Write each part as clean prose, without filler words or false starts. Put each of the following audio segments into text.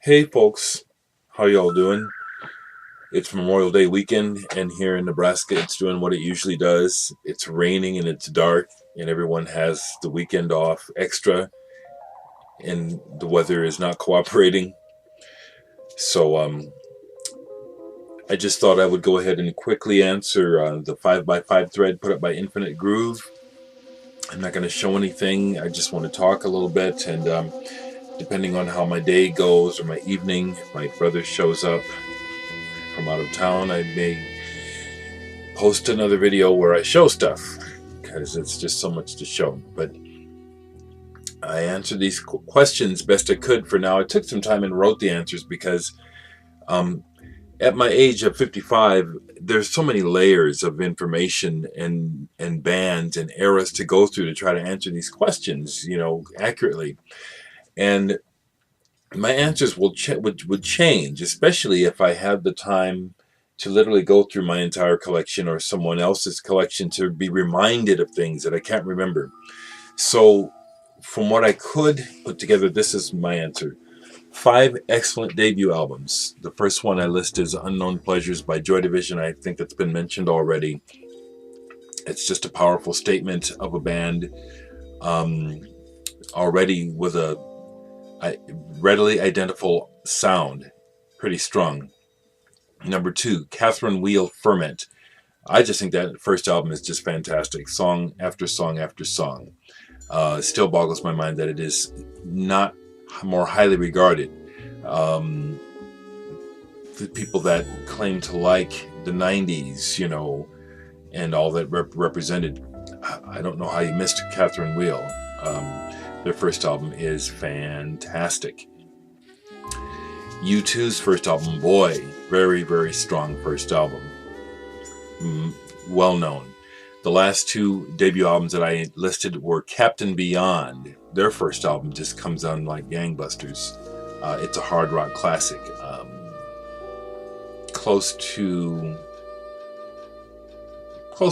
Hey folks, how y'all doing? It's Memorial Day weekend, and here in Nebraska, it's doing what it usually does. It's raining and it's dark, and everyone has the weekend off extra, and the weather is not cooperating. So, I just thought I would go ahead and quickly answer the 5x5 thread put up by Infinite Groove. I'm not going to show anything, I just want to talk a little bit, and depending on how my day goes or my evening, if my brother shows up from out of town, I may post another video where I show stuff because it's just so much to show. But I answered these questions best I could for now. I took some time and wrote the answers because um, at my age of 55, there's so many layers of information and bands and eras to go through to try to answer these questions, accurately. And my answers would change, especially if I had the time to literally go through my entire collection or someone else's collection to be reminded of things that I can't remember. So, from what I could put together, this is my answer. 5 excellent debut albums. The first one I list is Unknown Pleasures by Joy Division. I think that's been mentioned already. It's just a powerful statement of a band, already with a readily identifiable sound. Pretty strong. Number 2, Catherine Wheel, Ferment. I just think that first album is just fantastic. Song after song after song. It still boggles my mind that it is not more highly regarded. The people that claim to like the 90s, and all that represented, I don't know how you missed Catherine Wheel. Their first album is fantastic. U2's first album, boy, very, very strong first album. Well known. The last 2 debut albums that I listed were Captain Beyond. Their first album just comes on like gangbusters. It's a hard rock classic. Close to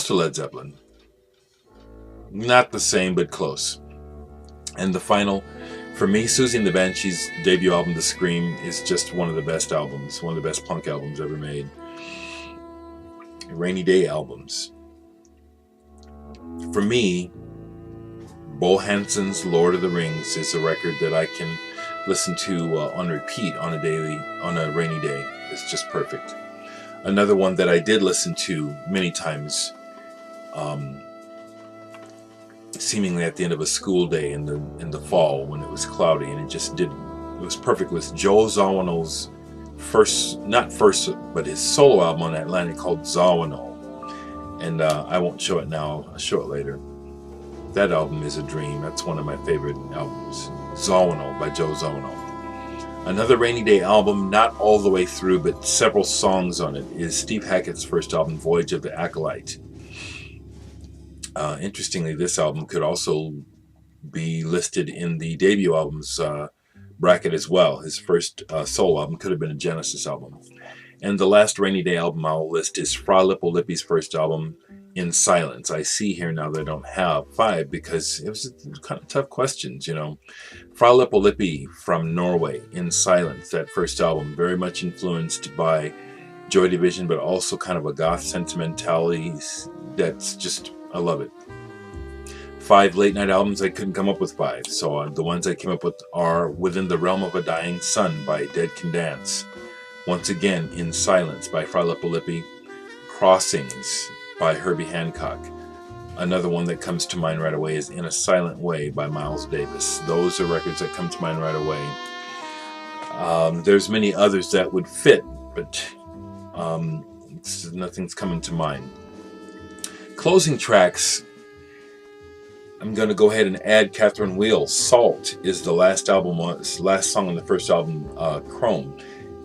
Led Zeppelin. Not the same, but close. And the final, for me, Susie and the Banshees' debut album, The Scream, is just one of the best albums, one of the best punk albums ever made. Rainy Day albums. For me, Bo Hansen's Lord of the Rings is a record that I can listen to on repeat on a rainy day. It's just perfect. Another one that I did listen to many times, seemingly at the end of a school day in the fall when it was cloudy, and it was perfect, was Joe Zawinul's but his solo album on Atlantic called Zawinul. And I won't show it now, I'll show it later. That album is a dream. That's one of my favorite albums. Zawinul by Joe Zawinul. Another rainy day album, not all the way through, but several songs on it, is Steve Hackett's first album, Voyage of the Acolyte. Interestingly, this album could also be listed in the debut albums bracket as well. His first solo album could have been a Genesis album. And the last rainy day album I'll list is Fra Lippo Lippi's first album, In Silence. I see here now that I don't have 5 because it was kind of tough questions, Fra Lippo Lippi from Norway, In Silence, that first album, very much influenced by Joy Division, but also kind of a goth sentimentality that's just, I love it. 5 late night albums, I couldn't come up with 5. So the ones I came up with are Within the Realm of a Dying Sun by Dead Can Dance. Once again, In Silence by Fra Lippo Lippi. Crossings by Herbie Hancock. Another one that comes to mind right away is In a Silent Way by Miles Davis. Those are records that come to mind right away. There's many others that would fit, but nothing's coming to mind. Closing tracks, I'm going to go ahead and add Catherine Wheel. Salt is the last song on the first album, Chrome.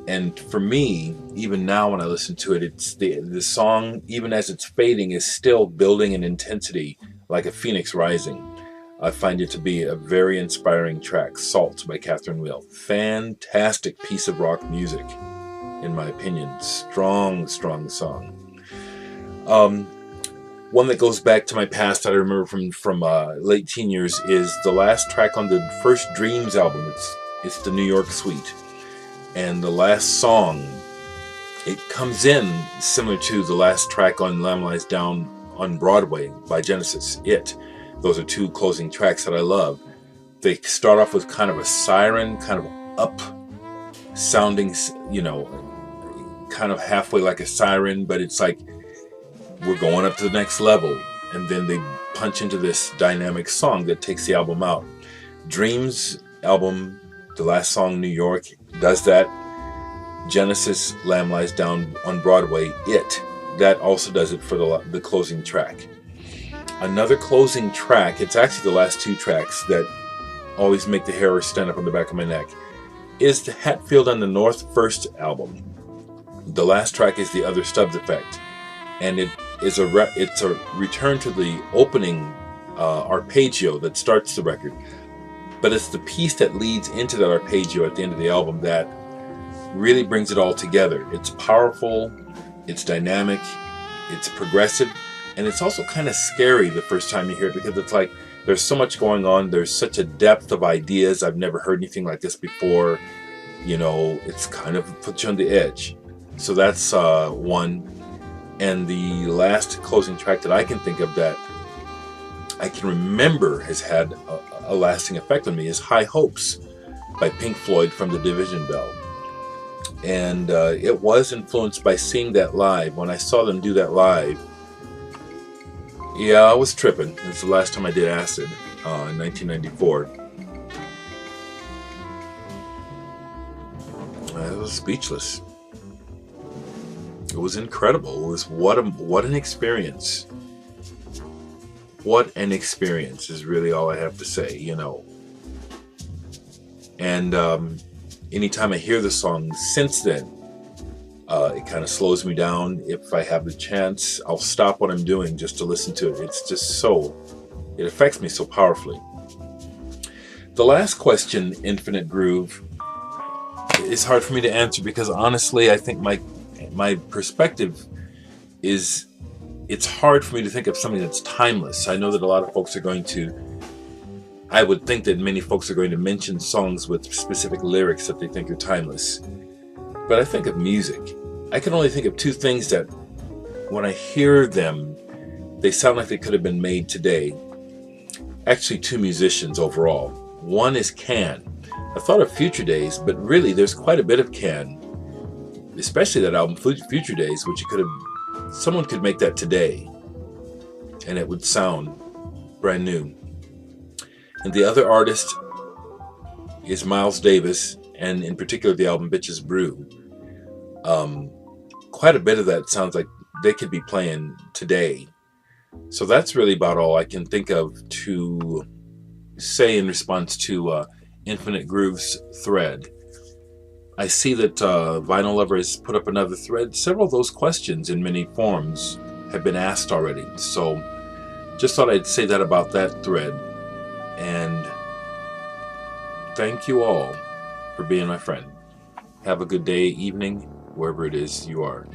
And for me, even now when I listen to it, it's the song, even as it's fading, is still building in intensity like a phoenix rising. I find it to be a very inspiring track, Salt by Catherine Wheel. Fantastic piece of rock music, in my opinion. Strong, strong song. One that goes back to my past that I remember from late teen years is the last track on the first Dreams album. It's the New York Suite. And the last song, it comes in similar to the last track on Lamb Lies Down on Broadway by Genesis, It. Those are two closing tracks that I love. They start off with kind of a siren, kind of up sounding, kind of halfway like a siren, but it's like we're going up to the next level. And then they punch into this dynamic song that takes the album out. Dreams album, the last song, New York, does that. Genesis, Lamb Lies Down on Broadway, It. That also does it for the closing track. Another closing track, it's actually the last two tracks that always make the hair stand up on the back of my neck, is the Hatfield and the North first album. The last track is The Other Stubbs Effect. And it's a return to the opening arpeggio that starts the record. But it's the piece that leads into that arpeggio at the end of the album that really brings it all together. It's powerful, it's dynamic, it's progressive, and it's also kind of scary the first time you hear it, because it's like there's so much going on, there's such a depth of ideas. I've never heard anything like this before. It's kind of puts you on the edge. So that's one. And the last closing track that I can think of that I can remember has had a lasting effect on me is High Hopes by Pink Floyd from the Division Bell. And it was influenced by seeing that live. When I saw them do that live, yeah, I was tripping. It's the last time I did acid in 1994. I was speechless. It was incredible. It was what an experience. What an experience is really all I have to say, And anytime I hear the song since then, it kind of slows me down. If I have the chance, I'll stop what I'm doing just to listen to it. It's just it affects me so powerfully. The last question, Infinite Groove, is hard for me to answer because honestly, I think my perspective is it's hard for me to think of something that's timeless. I know that a lot of folks I would think that many folks are going to mention songs with specific lyrics that they think are timeless. But I think of music. I can only think of two things that when I hear them, they sound like they could have been made today. Actually, two musicians overall. One is Can. I thought of Future Days, but really there's quite a bit of Can. Especially that album, Future Days, which someone could make that today, and it would sound brand new. And the other artist is Miles Davis, and in particular the album Bitches Brew. Quite a bit of that sounds like they could be playing today. So that's really about all I can think of to say in response to Infinite Groove's thread. I see that Vinyl Lover has put up another thread. Several of those questions in many forms have been asked already. So just thought I'd say that about that thread. And thank you all for being my friend. Have a good day, evening, wherever it is you are.